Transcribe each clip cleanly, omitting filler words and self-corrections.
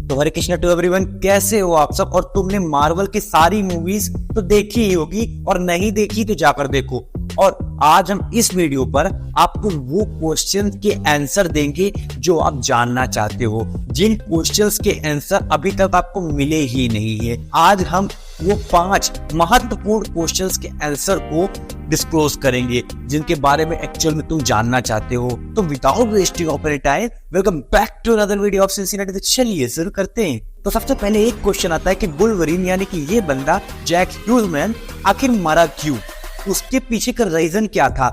तो हरे Krishna to everyone, कैसे हो आप सब। और तुमने मार्वल की सारी मूवीज तो देखी ही होगी, और नहीं देखी तो जाकर देखो। और आज हम इस वीडियो पर आपको वो क्वेश्चन के आंसर देंगे जो आप जानना चाहते हो, जिन क्वेश्चंस के आंसर अभी तक आपको मिले ही नहीं है। आज हम वो 5 महत्वपूर्ण क्वेश्चंस के आंसर को डिस्क्लोज करेंगे जिनके बारे में एक्चुअल में तुम जानना चाहते हो। तो without wasting of any time, welcome back to another video of Cincinnati. तो चलिए शुरू करते हैं। तो सबसे पहले एक क्वेश्चन आता है कि वुल्वरीन यानी कि ये बंदा जैक ह्यूजमैन आखिर मरा क्यों, उसके पीछे का रीजन क्या था।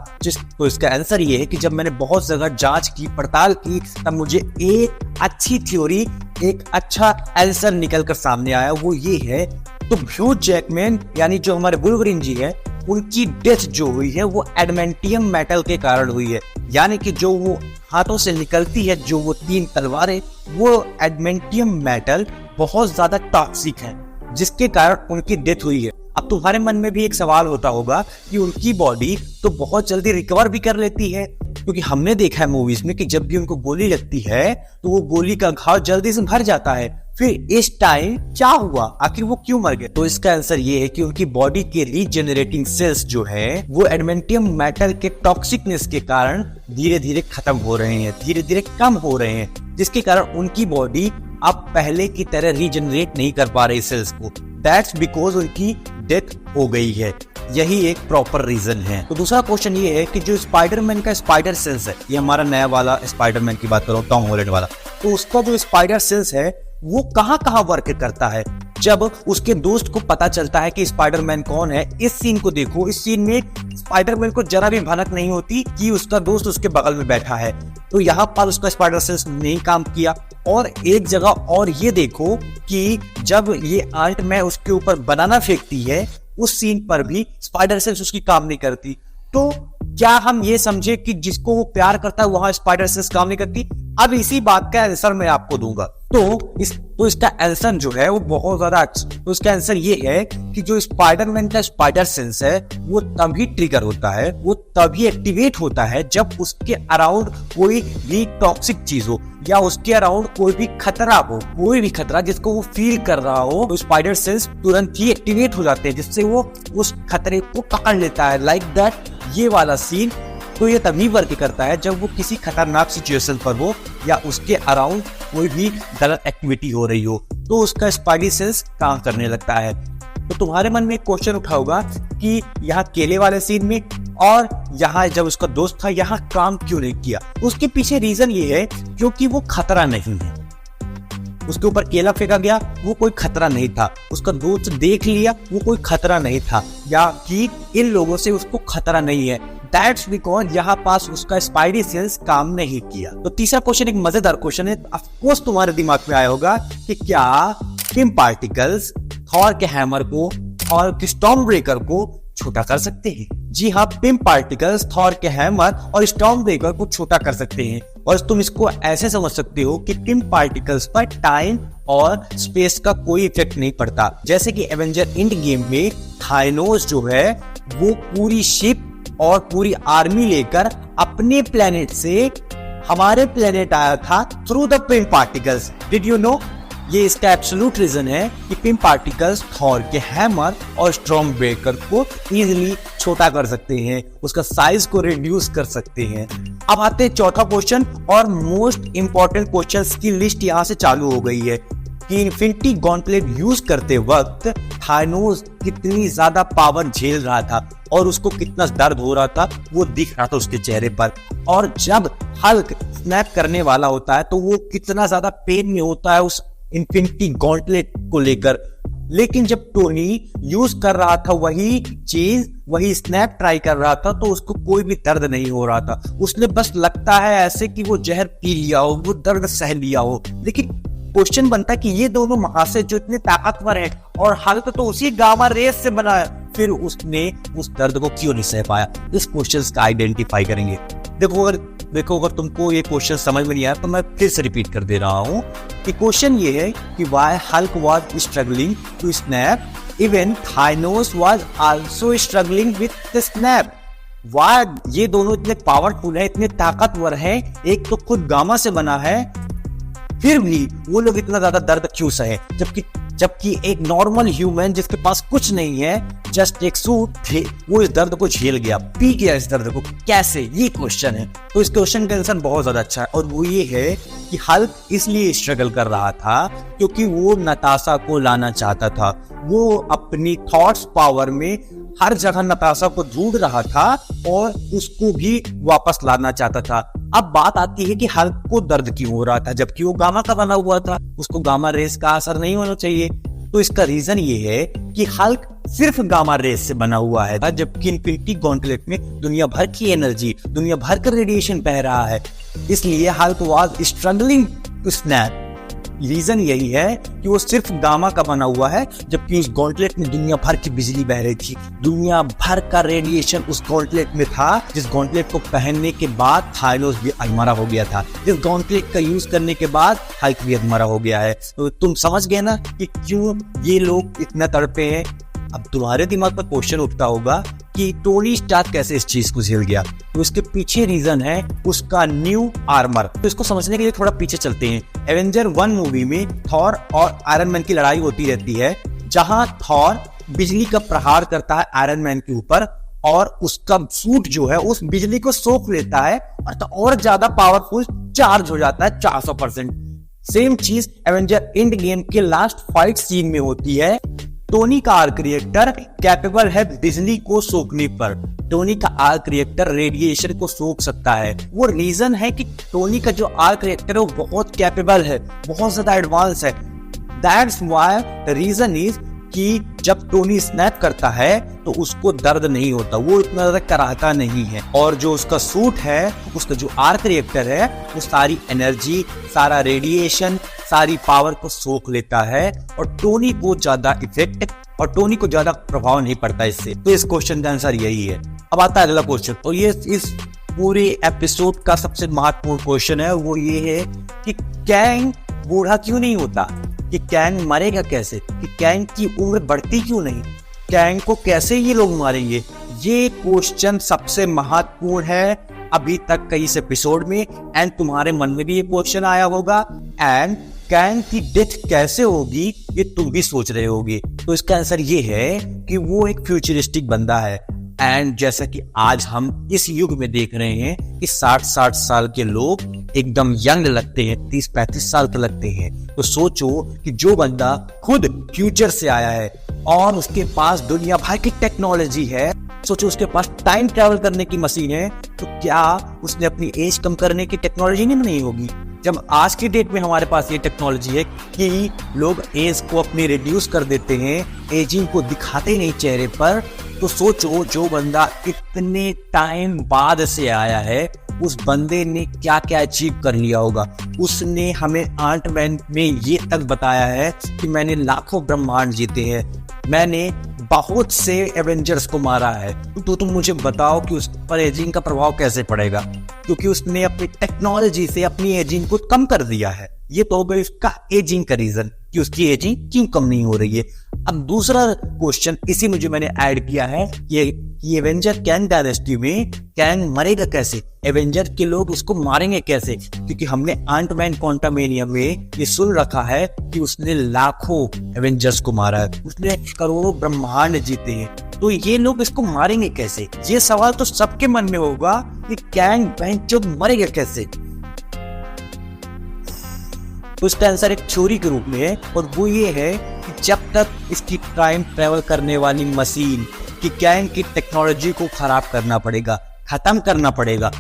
तो इसका आंसर ये है कि जब मैंने बहुत जगह जांच की, पड़ताल की, तब मुझे एक अच्छी थ्योरी, एक अच्छा आंसर निकल कर सामने आया। वो ये है, तो ह्यू जैकमैन यानी जो हमारे वुल्वरीन जी है, उनकी डेथ जो हुई है वो एडमेंटियम मेटल के कारण हुई है। यानी कि जो वो हाथों से निकलती है, जो वो 3 तलवारें, वो एडमेंटियम मेटल बहुत ज्यादा टॉक्सिक है, जिसके कारण उनकी डेथ हुई है। अब तुम्हारे मन में भी एक सवाल होता होगा कि उनकी बॉडी तो बहुत जल्दी रिकवर भी कर लेती है, क्योंकि हमने देखा है मूवीज में कि जब भी उनको गोली लगती है तो वो गोली का घाव जल्दी से भर जाता है। फिर इस टाइम क्या हुआ, आखिर वो क्यों मर गए। तो इसका आंसर ये है कि उनकी बॉडी के रीजनरेटिंग सेल्स जो है वो एडमेंटियम मेटल के टॉक्सिकनेस के कारण धीरे धीरे खत्म हो रहे हैं, धीरे धीरे कम हो रहे हैं, जिसके कारण उनकी बॉडी अब पहले की तरह रीजनरेट नहीं कर पा रही सेल्स को। दैट्स बिकॉज उनकी डेथ हो गई है। यही एक प्रॉपर रीजन है। तो दूसरा क्वेश्चन ये है कि जो स्पाइडरमैन का स्पाइडर सेंस है, ये हमारा नया वाला स्पाइडरमैन की बात कर रहा हूँ, टॉम हॉलैंड वाला, तो उसका जो स्पाइडर सेंस है वो कहाँ कहाँ वर्क करता है। जब उसके दोस्त को पता चलता है कि स्पाइडरमैन कौन है, इस सीन को देखो। इस सीन में स्पाइडरमैन को जरा भी भनक नहीं होती कि उसका दोस्त उसके बगल में बैठा है। तो यहाँ पर उसका स्पाइडर सेंस नहीं काम किया। और एक जगह और ये देखो कि जब ये आंट में उसके ऊपर बनाना फेंकती है, उस सीन पर भी स्पाइडर सेंस उसकी काम नहीं करती। तो क्या हम ये समझे कि जिसको वो प्यार करता है वहां स्पाइडर सेंस काम नहीं करती। अब इसी बात का आंसर मैं आपको दूंगा। तो इसका आंसर जो है वो बहुत ज्यादा अच्छा। तो इसका आंसर ये है कि जो स्पाइडरमैन का स्पाइडर सेंस है वो तभी ट्रिगर होता है, वो तभी एक्टिवेट होता है जब उसके अराउंड कोई भी टॉक्सिक चीज हो, या उसके अराउंड कोई भी खतरा हो, कोई भी खतरा जिसको वो फील कर रहा हो, तो स्पाइडर सेंस तुरंत ही एक्टिवेट हो जाते हैं, जिससे वो उस खतरे को पकड़ लेता है। लाइक दैट ये वाला सीन। तो ये तभी वर्क करता है जब वो किसी खतरनाक सिचुएशन पर हो, या उसके अराउंड कोई भी गलत एक्टिविटी हो रही हो, तो उसका स्पाइडी सेंस काम करने लगता है। तो तुम्हारे मन में एक क्वेश्चन उठा होगा कि यहाँ केले वाले सीन में और यहाँ जब उसका दोस्त था, यहाँ काम क्यों नहीं किया। उसके पीछे रीजन ये है क्योंकि वो खतरा नहीं है। उसके ऊपर केला फेंका गया, वो कोई खतरा नहीं था। उसका दोस्त देख लिया, वो कोई खतरा नहीं था, या कि इन लोगों से उसको खतरा नहीं है। That's because यहाँ पास उसका स्पाइडी सेंस काम नहीं किया। तो तीसरा क्वेश्चन एक मजेदार क्वेश्चन है। ऑफ कोर्स तुम्हारे दिमाग में आया होगा कि क्या पिम पार्टिकल्स थॉर के हैमर को और स्टॉर्म ब्रेकर को छोटा कर सकते हैं। जी हाँ, पिम पार्टिकल्स थॉर के हैमर और स्टॉर्म ब्रेकर को छोटा कर सकते हैं। और तुम इसको ऐसे समझ सकते हो कि पिम पार्टिकल्स पर टाइम और स्पेस का कोई इफेक्ट नहीं पड़ता। जैसे कि एवेंजर एंड गेम में थानोस जो है वो पूरी शिप और पूरी आर्मी लेकर अपने प्लेनेट से हमारे प्लेनेट आया था through the Pym particles. Did you know? ये इसका एब्सोल्यूट रीजन है कि पिम पार्टिकल्स थॉर के हैमर और स्टॉर्म ब्रेकर को इजीली छोटा कर सकते हैं, उसका साइज को रिड्यूस कर सकते हैं। अब आते हैं चौथा क्वेश्चन, और मोस्ट इंपॉर्टेंट क्वेश्चंस की लिस्ट यहाँ से चालू हो गई है कि इन्फिनिटी गॉन्टलेट यूज करते वक्त थानोस कितनी ज्यादा पावर झेल रहा था और उसको कितना दर्द हो रहा था, वो दिख रहा था उसके चेहरे पर। और जब हल्क स्नैप करने वाला होता है तो वो कितना ज्यादा पेन में होता है उस इन्फिनिटी गॉन्टलेट को लेकर। लेकिन जब टोनी यूज कर रहा था वही चीज, वही स्नैप ट्राई कर रहा था, तो उसको कोई भी दर्द नहीं हो रहा था। उसने बस लगता है ऐसे कि वो जहर पी लिया हो, वो दर्द सह लिया हो। लेकिन क्वेश्चन बनता है कि ये दोनों महाशय जो इतने ताकतवर है और हल्क तो उसी गामा रेस से बना है, फिर उसने उस दर्द को क्यों नहीं सह पाया। इस क्वेश्चन का आइडेंटिफाई करेंगे। देखो अगर तुमको ये क्वेश्चन समझ में नहीं आया तो मैं फिर से रिपीट कर दे रहा हूँ कि क्वेश्चन ये है कि why Hulk was struggling to snap even Thanos was also struggling with the snap. वाह, ये दोनों इतने पावरफुल है, इतने ताकतवर है। एक तो खुद गामा से बना है, फिर भी वो लोग इतना ज्यादा दर्द क्यों सहे, जबकि एक नॉर्मल ह्यूमन जिसके पास कुछ नहीं है, जस्ट एक सूट थे, वो इस दर्द को झेल गया, पी गया इस दर्द को, कैसे? ये क्वेश्चन है। तो इस क्वेश्चन का आंसर बहुत ज्यादा अच्छा है, और वो ये है कि हल्क इसलिए स्ट्रगल कर रहा था क्योंकि वो नताशा को लाना चाहता था। वो अपनी थॉट्स पावर में हर जगह नताशा को ढूंढ रहा था और उसको भी वापस लाना चाहता था। अब बात आती है कि हल्क को दर्द क्यों हो रहा था, जबकि वो गामा का बना हुआ था, उसको गामा रेस का असर नहीं होना चाहिए। तो इसका रीजन ये है कि हल्क सिर्फ गामा रेस से बना हुआ है, जबकि इन्फिनिटी गॉन्टलेट में दुनिया भर की एनर्जी, दुनिया भर का रेडिएशन बह रहा है। इसलिए Hulk was struggling to snap. Reason यही है कि वो सिर्फ गामा का बना हुआ है, जबकि उस गॉन्टलेट में दुनिया भर की बिजली बह रही थी, दुनिया भर का रेडिएशन उस गॉन्टलेट में था, जिस गॉन्टलेट को पहनने के बाद थानोस भी अधमरा हो गया था, जिस गॉन्टलेट का यूज करने के बाद हल्क भी अधमरा हो गया है। तो तुम समझ गए ना कि क्यों ये लोग इतना तड़पे हैं। अब तुम्हारे दिमाग पर क्वेश्चन उठता होगा कि टोनी स्टार्क कैसे इस चीज को झेल गया। तो इसके पीछे रीजन है उसका न्यू आर्मर। तो इसको समझने के लिए थोड़ा पीछे चलते हैं। एवेंजर 1 मूवी में थॉर और आयरन मैन की लड़ाई होती रहती है, जहां थॉर बिजली का प्रहार करता है आयरन मैन के ऊपर, और उसका सूट जो है उस बिजली को सोख लेता है और ज्यादा पावरफुल चार्ज हो जाता है 400%। सेम चीज एवेंजर एंड गेम के लास्ट फाइट सीन में होती है। टोनी का आर्क रिएक्टर कैपेबल है बिजली को सोखने पर। टोनी का आर्क रिएक्टर रेडिएशन को सोख सकता है। वो रीजन है कि टोनी का जो आर्क रिएक्टर है वो बहुत कैपेबल है, बहुत ज्यादा एडवांस है। That's why the reason is कि जब टोनी स्नैप करता है तो उसको दर्द नहीं होता, वो इतना ज्यादा कराहता नहीं है। और जो उसका सूट है, उसका जो आर्क रिएक्टर है, वो सारी एनर्जी, सारा रेडिएशन, सारी पावर को सोख लेता है, और टोनी को ज्यादा इफेक्ट और टोनी को ज्यादा प्रभाव नहीं पड़ता इससे। तो इस क्वेश्चन का आंसर यही है। अब आता है अगला क्वेश्चन, और ये इस पूरे एपिसोड का सबसे महत्वपूर्ण क्वेश्चन है। वो ये है कि कैंग बूढ़ा क्यों नहीं होता, कि कैंग मरेगा कैसे, कि कैंग की उम्र बढ़ती क्यों नहीं, कैंग को कैसे ये लोग मारेंगे। ये क्वेश्चन सबसे महत्वपूर्ण है अभी तक कई इस एपिसोड में, एंड तुम्हारे मन में भी ये क्वेश्चन आया होगा, एंड कैंग की डेथ कैसे होगी ये तुम भी सोच रहे होगे। तो इसका आंसर ये है कि वो एक फ्यूचरिस्टिक बंदा है, एंड जैसा कि आज हम इस युग में देख रहे हैं कि 60-60 साल के लोग एकदम यंग लगते हैं, 30-35 साल के लगते हैं। तो सोचो कि जो बंदा खुद फ्यूचर से आया है और उसके पास दुनिया भर की टेक्नोलॉजी है, सोचो उसके पास टाइम ट्रैवल करने की मशीन है, तो क्या उसने अपनी एज कम करने की टेक्नोलॉजी नहीं होगी? जब आज की डेट में हमारे पास ये टेक्नोलॉजी है कि लोग एज को अपनी रिड्यूस कर देते हैं, एजिंग को दिखाते नहीं चेहरे पर, तो सोचो जो बंदा इतने टाइम बाद से आया है, उस बंदे ने क्या क्या अचीव कर लिया होगा। उसने हमें आंट-मैन में ये तक बताया है कि मैंने लाखों ब्रह्मांड जीते हैं, मैंने बहुत से एवेंजर्स को मारा है। तो तुम मुझे बताओ कि उस पर एजिंग का प्रभाव कैसे पड़ेगा, क्योंकि उसने अपनी टेक्नोलॉजी से अपनी एजिंग को कम कर दिया है। ये तो हो गया उसका एजिंग का रीजन कि उसकी एजिंग क्यों कम नहीं हो रही है। अब दूसरा क्वेश्चन इसी में जो मैंने ऐड किया है, ये एवेंजर कैंग डायनेस्टी में कैंग मरेगा कैसे, एवेंजर के लोग उसको मारेंगे कैसे, क्योंकि हमने आंट-मैन क्वांटमेनियम में ये सुन रखा है कि उसने लाखों एवेंजर्स को मारा है, उसने करोड़ों ब्रह्मांड जीते हैं। तो ये लोग इसको मारेंगे कैसे? ये सवाल तो सबके मन में होगा कि कैंग बेंचो मरेगा कैसे। तो इसका आंसर एक थ्योरी के रूप में है, और वो ये है कि जब तक इसकी टाइम ट्रेवल करने वाली मशीन की कैंग की टेक्नोलॉजी को खराब करना पड़ेगा, खत्म करना पड़ेगा,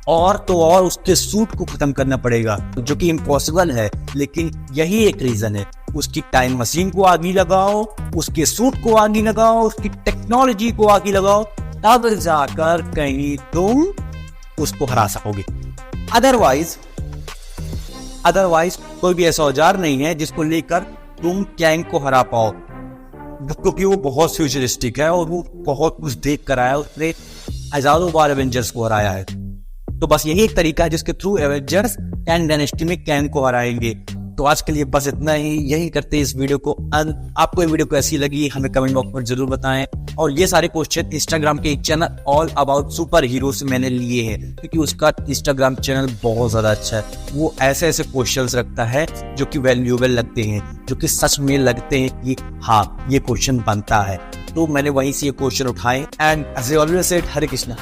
और तो और उसके सूट को खत्म करना पड़ेगा, जो कि इम्पॉसिबल है। लेकिन यही एक रीजन है, उसकी टाइम मशीन को आगे लगाओ, उसके सूट को आगे लगाओ, उसकी टेक्नोलॉजी को आगे लगाओ, तब जाकर कहीं तुम उसको हरा सकोगे। अदरवाइज कोई भी ऐसा औजार नहीं है जिसको लेकर तुम कैंग को हरा पाओ, क्योंकि वो बहुत फ्यूचरिस्टिक है और वो बहुत कुछ देख कर आया, उसने हजारों बार एवेंजर्स को हराया है। तो बस यही एक तरीका है जिसके थ्रू एवेंजर्स कैंग डायनेस्टी में कैंग को हराएंगे। तो आज के लिए बस इतना ही, यही करते हैं इस वीडियो को अंत। आपको ये वीडियो कैसी लगी हमें कमेंट बॉक्स में जरूर बताएं। और ये सारे क्वेश्चन इंस्टाग्राम के एक channel all about super hero से मैंने लिए हैं, क्योंकि उसका इंस्टाग्राम चैनल बहुत ज्यादा अच्छा है। वो ऐसे ऐसे क्वेश्चंस रखता है जो कि वैल्यूएबल लगते हैं, जो कि सच में लगते हैं कि हाँ ये क्वेश्चन बनता है। तो मैंने वहीं से ये क्वेश्चन उठाए and as I always said, Hare Krishna.